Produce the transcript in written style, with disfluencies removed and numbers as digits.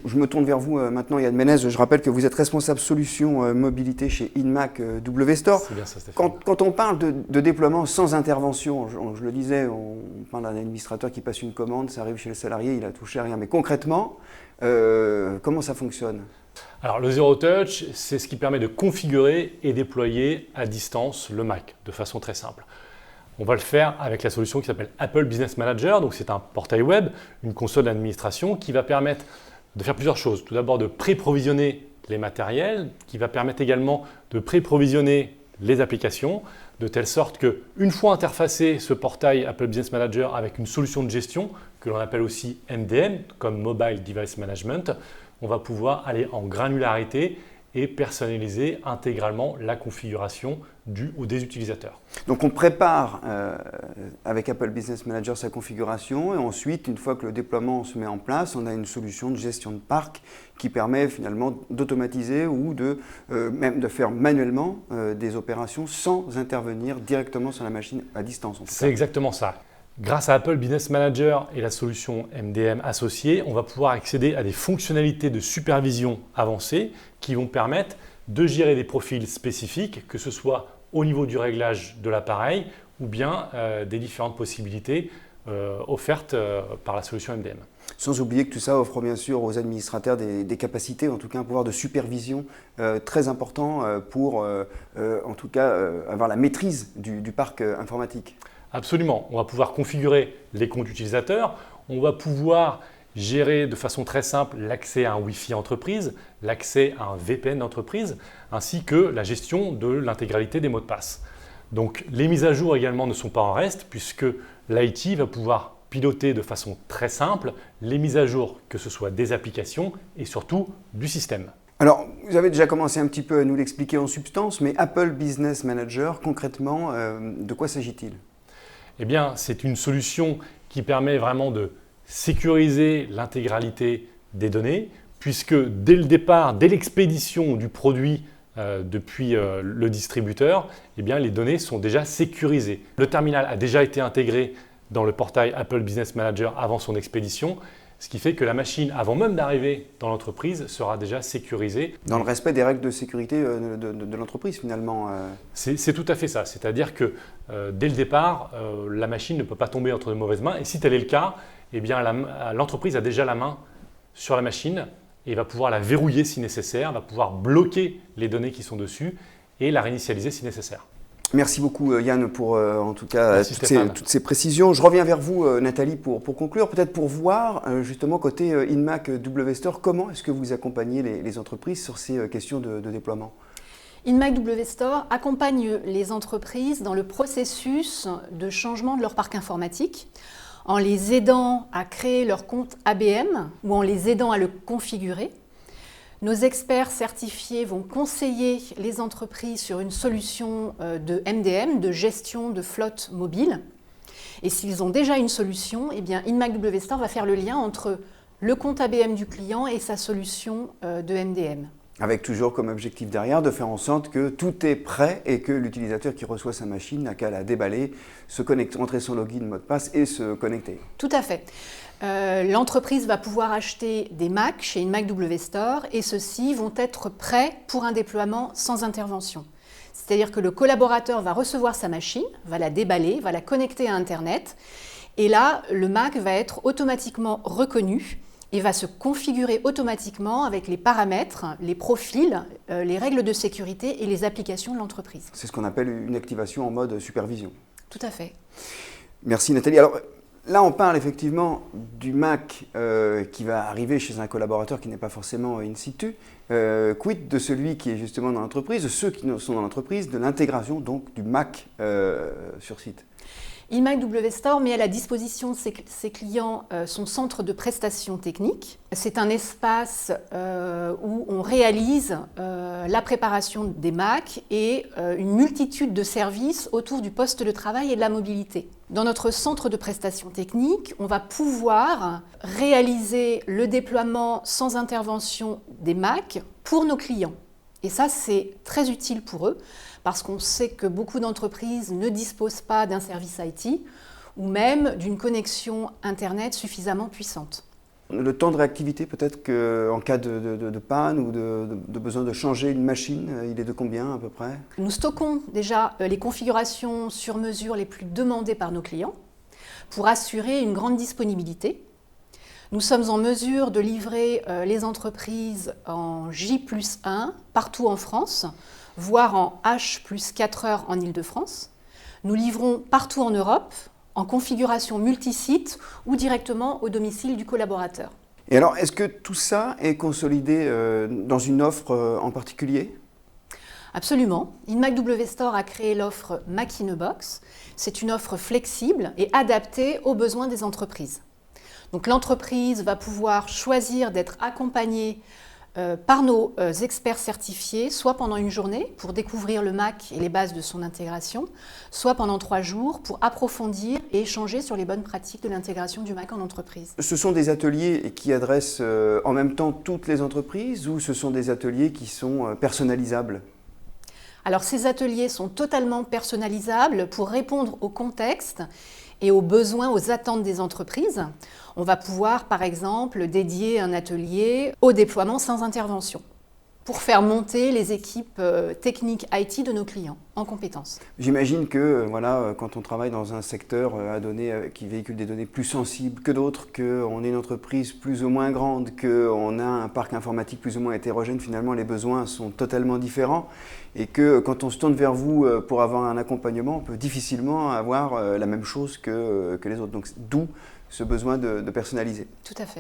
je me tourne vers vous maintenant, Yann Ménez. Je rappelle que vous êtes responsable solution mobilité chez Inmac WStore. C'est bien ça, Stéphane. Quand on parle de déploiement sans intervention, je le disais, on parle d'un administrateur qui passe une commande, ça arrive chez le salarié, il a touché à rien. Mais concrètement, comment ça fonctionne ? Alors le Zero Touch, c'est ce qui permet de configurer et déployer à distance le Mac de façon très simple. On va le faire avec la solution qui s'appelle Apple Business Manager. Donc c'est un portail web, une console d'administration qui va permettre de faire plusieurs choses. Tout d'abord de pré-provisionner les matériels, qui va permettre également de pré-provisionner les applications, de telle sorte qu'une fois interfacé ce portail Apple Business Manager avec une solution de gestion que l'on appelle aussi MDM, comme Mobile Device Management, on va pouvoir aller en granularité et personnaliser intégralement la configuration du ou des utilisateurs. Donc on prépare avec Apple Business Manager sa configuration et ensuite, une fois que le déploiement se met en place, on a une solution de gestion de parc qui permet finalement d'automatiser ou même de faire manuellement des opérations sans intervenir directement sur la machine à distance. C'est exactement ça. Grâce à Apple Business Manager et la solution MDM associée, on va pouvoir accéder à des fonctionnalités de supervision avancées qui vont permettre de gérer des profils spécifiques, que ce soit au niveau du réglage de l'appareil ou bien des différentes possibilités offertes par la solution MDM. Sans oublier que tout ça offre bien sûr aux administrateurs des capacités, en tout cas un pouvoir de supervision très important pour en tout cas avoir la maîtrise du parc informatique. Absolument, on va pouvoir configurer les comptes utilisateurs, on va pouvoir gérer de façon très simple l'accès à un Wi-Fi entreprise, l'accès à un VPN d'entreprise, ainsi que la gestion de l'intégralité des mots de passe. Donc les mises à jour également ne sont pas en reste puisque l'IT va pouvoir piloter de façon très simple les mises à jour, que ce soit des applications et surtout du système. Alors, vous avez déjà commencé un petit peu à nous l'expliquer en substance, mais Apple Business Manager, concrètement, de quoi s'agit-il ? Eh bien, c'est une solution qui permet vraiment de sécuriser l'intégralité des données, puisque dès le départ, dès l'expédition du produit depuis le distributeur, eh bien, les données sont déjà sécurisées. Le terminal a déjà été intégré dans le portail Apple Business Manager avant son expédition, ce qui fait que la machine, avant même d'arriver dans l'entreprise, sera déjà sécurisée. Dans le respect des règles de sécurité de l'entreprise finalement. C'est tout à fait ça, c'est-à-dire que dès le départ, la machine ne peut pas tomber entre de mauvaises mains et si tel est le cas, eh bien, l'entreprise a déjà la main sur la machine et va pouvoir la verrouiller si nécessaire, va pouvoir bloquer les données qui sont dessus et la réinitialiser si nécessaire. Merci beaucoup Yann pour en tout cas toutes ces précisions. Je reviens vers vous Nathalie pour conclure, peut-être pour voir justement côté Inmac WStore, comment est-ce que vous accompagnez les entreprises sur ces questions de déploiement ? Inmac WStore accompagne les entreprises dans le processus de changement de leur parc informatique en les aidant à créer leur compte ABM ou en les aidant à le configurer. Nos experts certifiés vont conseiller les entreprises sur une solution de MDM, de gestion de flotte mobile. Et s'ils ont déjà une solution, eh bien Inmac WStore va faire le lien entre le compte ABM du client et sa solution de MDM. Avec toujours comme objectif derrière de faire en sorte que tout est prêt et que l'utilisateur qui reçoit sa machine n'a qu'à la déballer, se connecter, entrer son login, mot de passe et se connecter. Tout à fait. L'entreprise va pouvoir acheter des Mac chez Inmac WStore et ceux-ci vont être prêts pour un déploiement sans intervention. C'est-à-dire que le collaborateur va recevoir sa machine, va la déballer, va la connecter à Internet et là, le Mac va être automatiquement reconnu et va se configurer automatiquement avec les paramètres, les profils, les règles de sécurité et les applications de l'entreprise. C'est ce qu'on appelle une activation en mode supervision. Tout à fait. Merci Nathalie. Alors là, on parle effectivement du Mac qui va arriver chez un collaborateur qui n'est pas forcément in situ. Quid de celui qui est justement dans l'entreprise, de ceux qui sont dans l'entreprise, de l'intégration donc du Mac sur site ? Inmac WStore met à la disposition de ses clients son centre de prestations techniques. C'est un espace où on réalise la préparation des Mac et une multitude de services autour du poste de travail et de la mobilité. Dans notre centre de prestations techniques, on va pouvoir réaliser le déploiement sans intervention des Mac pour nos clients. Et ça, c'est très utile pour eux parce qu'on sait que beaucoup d'entreprises ne disposent pas d'un service IT ou même d'une connexion Internet suffisamment puissante. Le temps de réactivité, peut-être qu'en cas de panne ou de besoin de changer une machine, il est de combien à peu près? Nous stockons déjà les configurations sur mesure les plus demandées par nos clients pour assurer une grande disponibilité. Nous sommes en mesure de livrer les entreprises en J+1 partout en France, voire en H+4 heures en Île-de-France. Nous livrons partout en Europe, en configuration multisite ou directement au domicile du collaborateur. Et alors, est-ce que tout ça est consolidé dans une offre en particulier? Absolument. InMac W Store a créé l'offre Mac in a Box. C'est une offre flexible et adaptée aux besoins des entreprises. Donc l'entreprise va pouvoir choisir d'être accompagnée par nos experts certifiés, soit pendant une journée pour découvrir le Mac et les bases de son intégration, soit pendant 3 jours pour approfondir et échanger sur les bonnes pratiques de l'intégration du Mac en entreprise. Ce sont des ateliers qui adressent en même temps toutes les entreprises ou ce sont des ateliers qui sont personnalisables? Alors ces ateliers sont totalement personnalisables pour répondre au contexte et aux besoins, aux attentes des entreprises. On va pouvoir, par exemple, dédier un atelier au déploiement sans intervention pour faire monter les équipes techniques IT de nos clients en compétences. J'imagine que voilà, quand on travaille dans un secteur à données, qui véhicule des données plus sensibles que d'autres, qu'on est une entreprise plus ou moins grande, qu'on a un parc informatique plus ou moins hétérogène, finalement les besoins sont totalement différents et que quand on se tourne vers vous pour avoir un accompagnement, on peut difficilement avoir la même chose que les autres. Donc d'où ce besoin de personnaliser. Tout à fait.